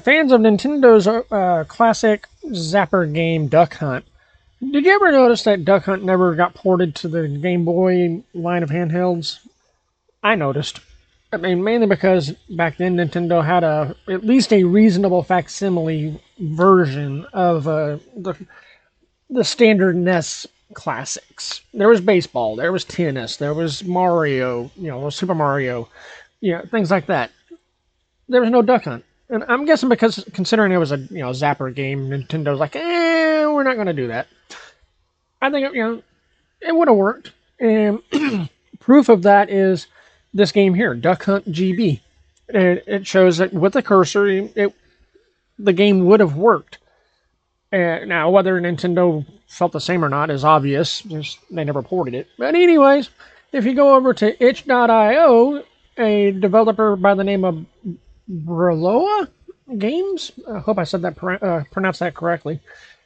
Fans of Nintendo's classic Zapper game Duck Hunt. Did you ever notice that Duck Hunt never got ported to the Game Boy line of handhelds? I noticed. I mean, mainly because back then Nintendo had at least a reasonable facsimile version of the standard NES classics. There was baseball, there was tennis, there was Mario, Super Mario, things like that. There was no Duck Hunt. And I'm guessing because considering it was a Zapper game, Nintendo's like, we're not going to do that. I think it would have worked. And proof of that is this game here, Duck Hunt GB. It shows that with the cursor, the game would have worked. Now, whether Nintendo felt the same or not is obvious. They never ported it. But anyways, if you go over to itch.io, a developer by the name of Breloa Games, I hope I said that pronounced that correctly.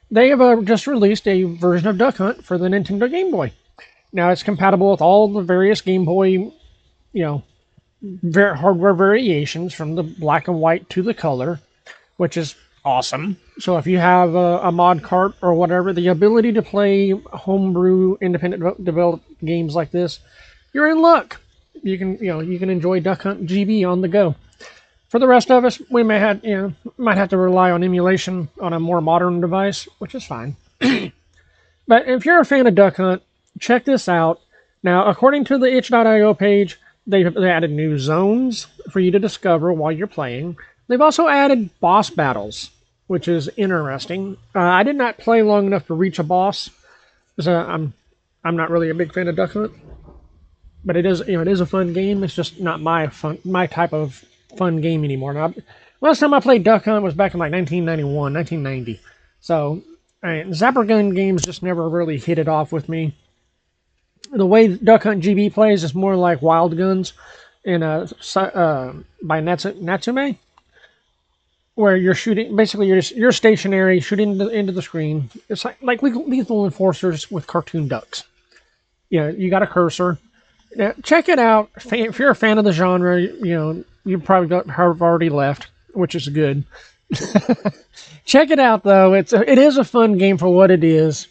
They have just released a version of Duck Hunt for the Nintendo Game Boy. Now it's compatible with all the various Game Boy, hardware variations from the black and white to the color, which is awesome. So if you have a mod cart or whatever, the ability to play homebrew independent developed games like this, you're in luck. You can enjoy Duck Hunt GB on the go. For the rest of us, we might have to rely on emulation on a more modern device, which is fine. But if you're a fan of Duck Hunt, check this out. Now, according to the itch.io page, they added new zones for you to discover while you're playing. They've also added boss battles, which is interesting. I did not play long enough to reach a boss, so I'm not really a big fan of Duck Hunt. But it is a fun game. It's just not my type of fun game anymore. Now, last time I played Duck Hunt was back in like 1991, 1990. So, Zapper gun games just never really hit it off with me. The way Duck Hunt GB plays is more like Wild Guns by Natsume, where you're shooting. Basically, you're stationary, shooting into the screen. It's like Lethal Enforcers with cartoon ducks. You got a cursor. Check it out. If you're a fan of the genre, you probably have already left, which is good. Check it out, though. It is a fun game for what it is.